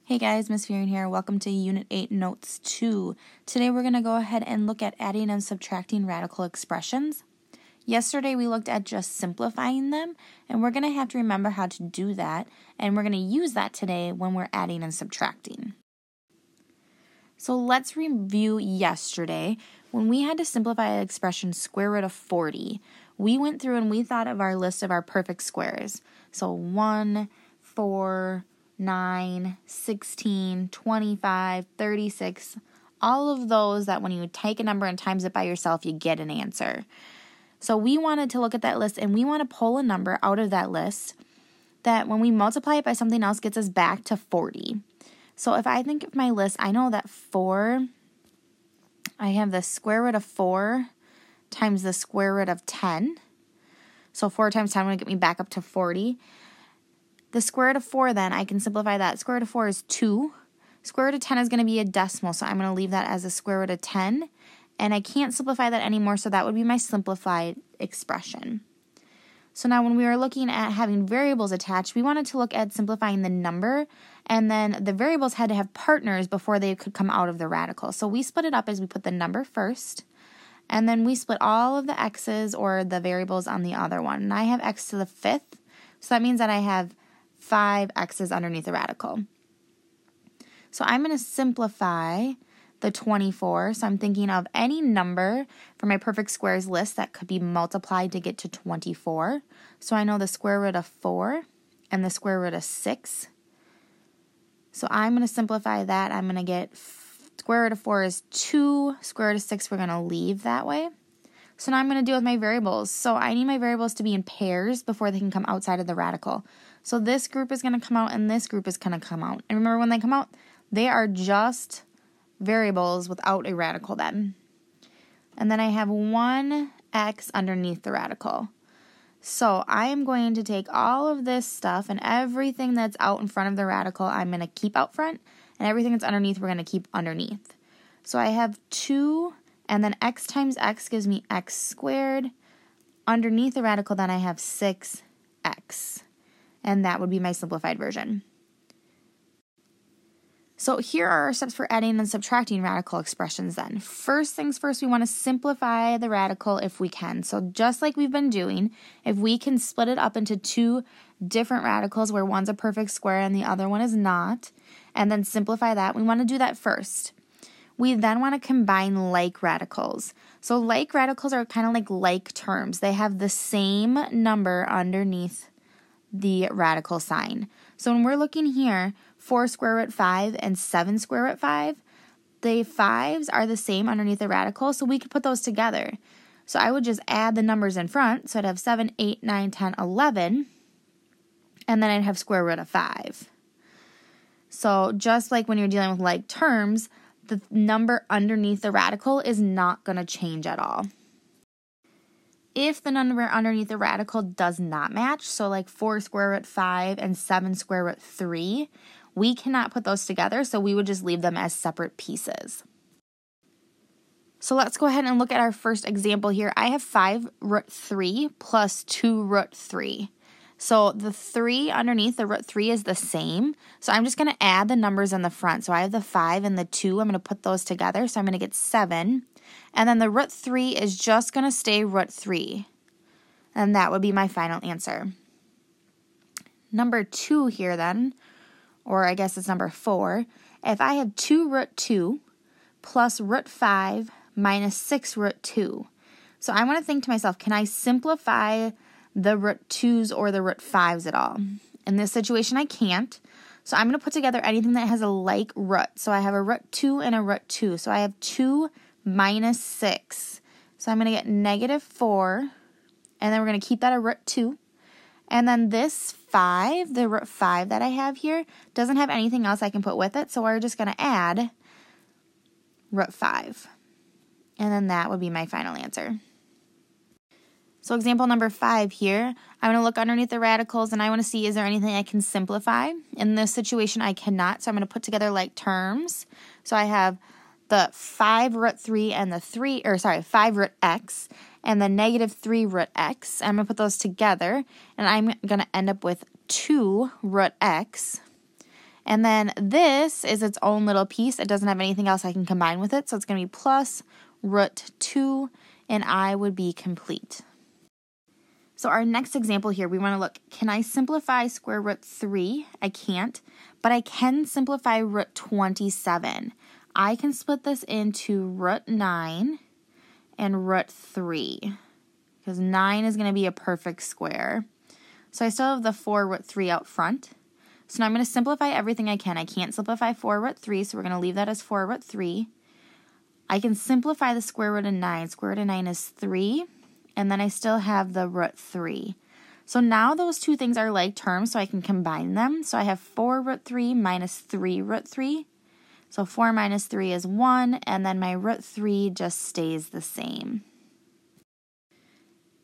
Hey guys, Miss Fearing here. Welcome to Unit 8 Notes 2. Today we're going to go ahead and look at adding and subtracting radical expressions. Yesterday we looked at just simplifying them, and we're going to have to remember how to do that, and we're going to use that today when we're adding and subtracting. So let's review yesterday. When we had to simplify an expression square root of 40, we went through and we thought of our list of our perfect squares. So 1, 4, 9, 16, 25, 36, all of those that when you take a number and times it by yourself, you get an answer. So we wanted to look at that list and we want to pull a number out of that list that when we multiply it by something else gets us back to 40. So if I think of my list, I know that 4, I have the square root of 4 times the square root of 10. So 4 times 10 would get me back up to 40. The square root of 4 then, I can simplify that. Square root of 4 is 2. Square root of 10 is going to be a decimal, so I'm going to leave that as a square root of 10. And I can't simplify that anymore, so that would be my simplified expression. So now when we were looking at having variables attached, we wanted to look at simplifying the number, and then the variables had to have partners before they could come out of the radical. So we split it up as we put the number first, and then we split all of the x's or the variables on the other one. And I have x to the 5th, so that means that I have 5 x's underneath the radical. So I'm going to simplify the 24. So I'm thinking of any number for my perfect squares list that could be multiplied to get to 24. So I know the square root of 4 and the square root of 6. So I'm going to simplify that. I'm going to get square root of 4 is 2. Square root of 6 we're going to leave that way. So now I'm going to deal with my variables. So I need my variables to be in pairs before they can come outside of the radical. So this group is going to come out and this group is going to come out. And remember, when they come out, they are just variables without a radical then. And then I have 1x underneath the radical. So I am going to take all of this stuff and everything that's out in front of the radical, I'm going to keep out front, and everything that's underneath, we're going to keep underneath. So I have 2, and then x times x gives me x squared. Underneath the radical, then I have 6x. And that would be my simplified version. So here are our steps for adding and subtracting radical expressions then. First things first, we want to simplify the radical if we can. So just like we've been doing, if we can split it up into 2 different radicals where one's a perfect square and the other one is not, and then simplify that, we want to do that first. We then want to combine like radicals. So like radicals are kind of like terms. They have the same number underneath the radical sign. So when we're looking here, 4 square root 5 and 7 square root 5, the 5s are the same underneath the radical, so we could put those together. So I would just add the numbers in front, so I'd have 7, 8, 9, 10, 11, and then I'd have square root of 5. So just like when you're dealing with like terms, the number underneath the radical is not going to change at all. If the number underneath the radical does not match, so like 4 square root 5 and 7 square root 3, we cannot put those together, so we would just leave them as separate pieces. So let's go ahead and look at our first example here. I have 5 root 3 plus 2 root 3. So the 3 underneath the root 3 is the same, so I'm just going to add the numbers in the front. So I have the 5 and the 2. I'm going to put those together, so I'm going to get 7. And then the root 3 is just going to stay root 3. And that would be my final answer. Number 2 here then, or I guess it's number 4. If I have 2 root 2 plus root 5 minus 6 root 2. So I want to think to myself, can I simplify the root 2's or the root 5's at all? In this situation, I can't. So I'm going to put together anything that has a like root. So I have a root 2 and a root 2. So I have 2 minus 6. So I'm going to get negative 4. And then we're going to keep that a root 2. And then this 5, the root 5 that I have here, doesn't have anything else I can put with it. So we're just going to add root 5. And then that would be my final answer. So example number 5 here, I'm going to look underneath the radicals and I want to see, is there anything I can simplify? In this situation, I cannot, so I'm going to put together like terms. So I have the 5 root 3 and the 5 root x and the negative 3 root x. I'm going to put those together, and I'm going to end up with 2 root x. And then this is its own little piece. It doesn't have anything else I can combine with it. So it's going to be plus root 2, and I would be complete. So our next example here, we want to look, can I simplify square root 3? I can't, but I can simplify root 27. I can split this into root 9 and root 3, because 9 is going to be a perfect square. So I still have the 4 root 3 out front. So now I'm going to simplify everything I can. I can't simplify 4 root 3, so we're going to leave that as 4 root 3. I can simplify the square root of 9. Square root of 9 is 3, and then I still have the root 3. So now those two things are like terms, so I can combine them. So I have 4 root 3 minus 3 root 3. So 4 minus 3 is 1, and then my root 3 just stays the same.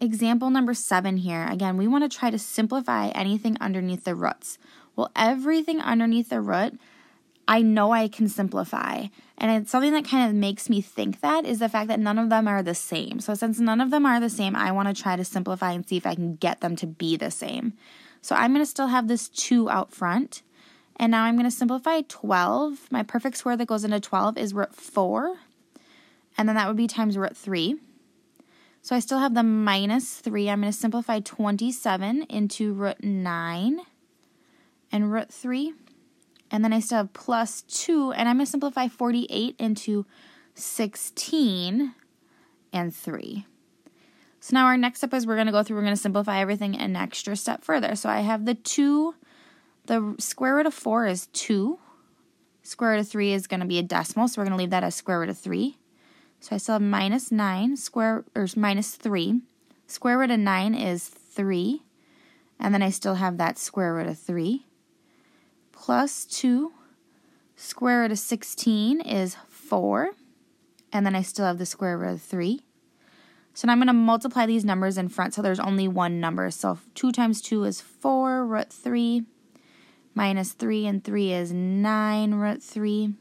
Example number 7 here. Again, we want to try to simplify anything underneath the roots. Well, everything underneath the root, I know I can simplify. And it's something that kind of makes me think that is the fact that none of them are the same. So since none of them are the same, I want to try to simplify and see if I can get them to be the same. So I'm going to still have this 2 out front. And now I'm going to simplify 12. My perfect square that goes into 12 is root 4. And then that would be times root 3. So I still have the minus 3. I'm going to simplify 27 into root 9 and root 3. And then I still have plus 2. And I'm going to simplify 48 into 16 and 3. So now our next step is we're going to simplify everything an extra step further. So I have the 2. The square root of 4 is 2. Square root of 3 is going to be a decimal, so we're going to leave that as square root of 3. So I still have minus 9, minus 3. Square root of 9 is 3. And then I still have that square root of 3. Plus 2. Square root of 16 is 4. And then I still have the square root of 3. So now I'm going to multiply these numbers in front so there's only one number. So 2 times 2 is 4 root 3. Minus 3 and 3 is 9 root 3.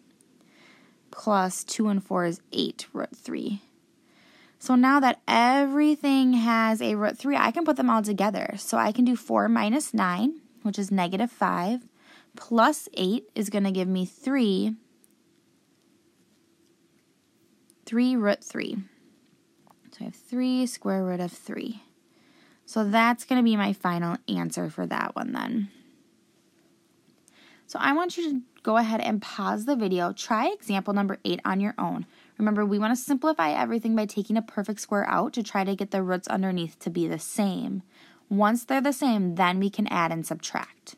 Plus 2 and 4 is 8 root 3. So now that everything has a root 3, I can put them all together. So I can do 4 minus 9, which is negative 5, plus 8 is going to give me 3 root 3. So I have 3 square root of 3. So that's going to be my final answer for that one then. So I want you to go ahead and pause the video. Try example number 8 on your own. Remember, we want to simplify everything by taking a perfect square out to try to get the roots underneath to be the same. Once they're the same, then we can add and subtract.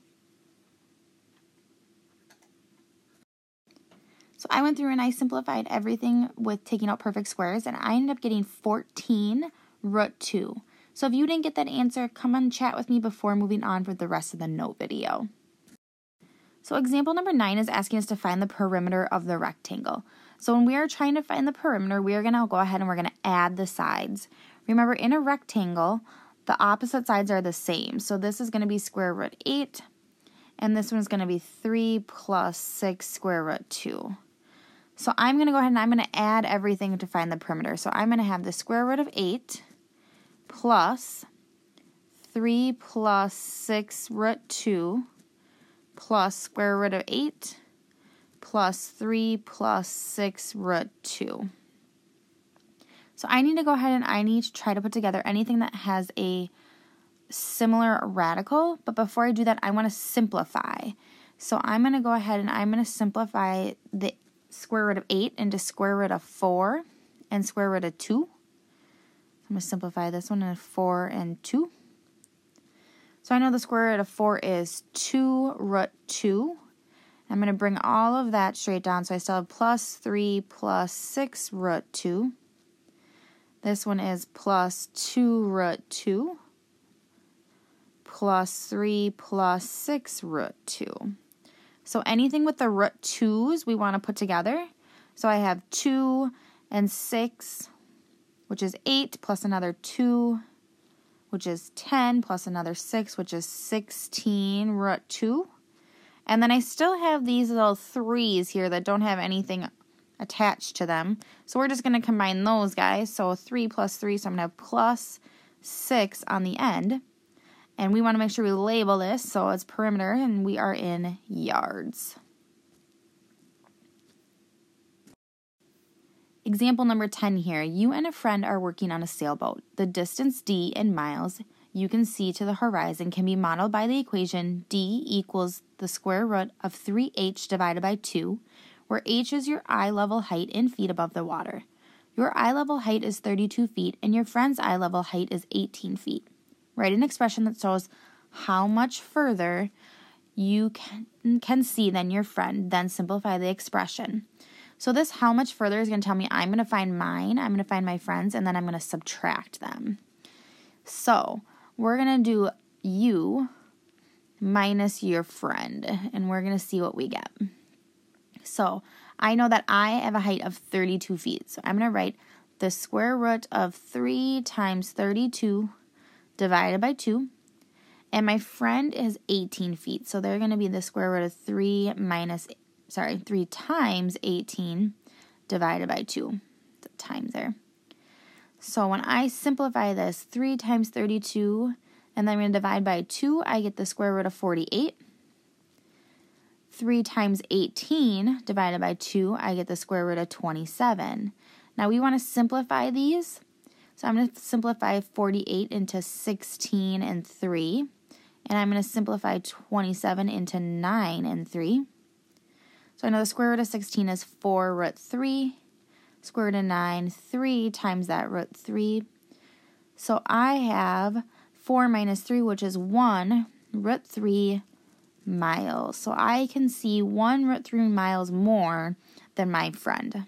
So I went through and I simplified everything with taking out perfect squares, and I ended up getting 14 root 2. So if you didn't get that answer, come and chat with me before moving on for the rest of the note video. So example number 9 is asking us to find the perimeter of the rectangle. So when we are trying to find the perimeter, we are going to go ahead and we're going to add the sides. Remember, in a rectangle, the opposite sides are the same. So this is going to be square root 8, and this one is going to be 3 plus 6 square root 2. So I'm going to go ahead and I'm going to add everything to find the perimeter. So I'm going to have the square root of 8 plus 3 plus 6 root 2 plus square root of 8 plus 3 plus 6 root 2. So I need to go ahead and I need to try to put together anything that has a similar radical, but before I do that, I want to simplify. So I'm going to go ahead and I'm going to simplify the square root of 8 into square root of 4 and square root of 2. I'm going to simplify this one into 4 and 2. So I know the square root of 4 is 2 root 2. I'm going to bring all of that straight down. So I still have plus 3 plus 6 root 2. This one is plus 2 root 2 plus 3 plus 6 root 2. So anything with the root 2's we want to put together. So I have 2 and 6, which is 8, plus another 2, which is 10, plus another 6, which is 16 root 2. And then I still have these little 3's here that don't have anything attached to them. So we're just going to combine those guys. So 3 plus 3, so I'm going to have plus 6 on the end. And we want to make sure we label this, so it's perimeter, and we are in yards. Example number 10 here. You and a friend are working on a sailboat. The distance d in miles you can see to the horizon can be modeled by the equation d equals the square root of 3h divided by 2, where h is your eye level height in feet above the water. Your eye level height is 32 feet, and your friend's eye level height is 18 feet. Write an expression that shows how much further you can see than your friend, then simplify the expression. So this how much further is going to tell me I'm going to find mine, I'm going to find my friends, and then I'm going to subtract them. So we're going to do you minus your friend, and we're going to see what we get. So I know that I have a height of 32 feet, so I'm going to write the square root of 3 times 32 divided by 2, and my friend is 18 feet, so they're going to be the square root of 3 times 18 divided by 2. The times there. So when I simplify this, 3 times 32, and then I'm going to divide by 2, I get the square root of 48. 3 times 18 divided by 2, I get the square root of 27. Now we want to simplify these. So I'm going to simplify 48 into 16 and 3. And I'm going to simplify 27 into 9 and 3. So I know the square root of 16 is 4 root 3. Square root of 9, 3 times that root 3. So I have 4 minus 3, which is 1 root 3 miles. So I can see 1 root 3 miles more than my friend.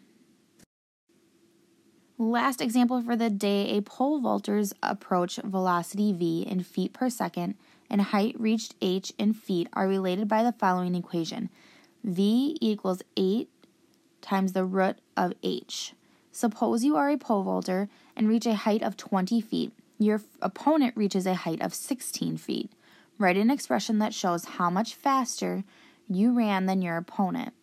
Last example for the day, a pole vaulter's approach velocity v in feet per second and height reached h in feet are related by the following equation. V equals 8 times the root of h. Suppose you are a pole vaulter and reach a height of 20 feet. Your opponent reaches a height of 16 feet. Write an expression that shows how much faster you ran than your opponent.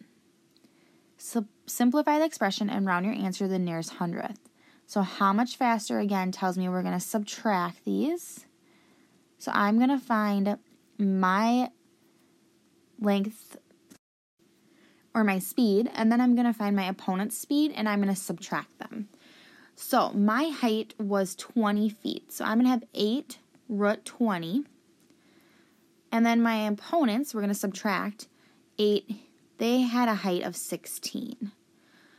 Simplify the expression and round your answer to the nearest hundredth. So how much faster, again, tells me we're going to subtract these. So I'm going to find my length or my speed, and then I'm going to find my opponent's speed, and I'm going to subtract them. So my height was 20 feet. So I'm going to have 8 root 20. And then my opponents, we're going to subtract 8. They had a height of 16.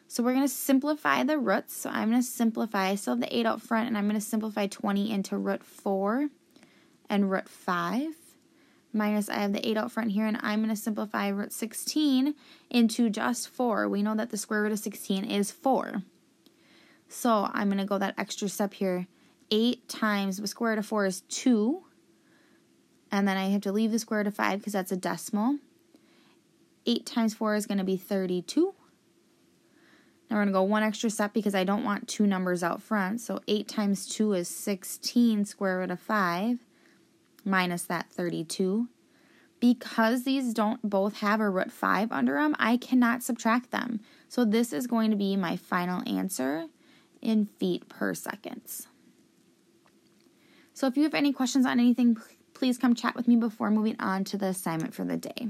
So we're going to simplify the roots. So I'm going to simplify. I still have the 8 out front, and I'm going to simplify 20 into root 4 and root 5. Minus, I have the 8 out front here, and I'm going to simplify root 16 into just 4. We know that the square root of 16 is 4. So I'm going to go that extra step here. 8 times the square root of 4 is 2. And then I have to leave the square root of 5 because that's a decimal. 8 times 4 is going to be 32. Now we're going to go one extra step because I don't want 2 numbers out front. So 8 times 2 is 16 square root of 5 minus that 32. Because these don't both have a root 5 under them, I cannot subtract them. So this is going to be my final answer in feet per seconds. So if you have any questions on anything, please come chat with me before moving on to the assignment for the day.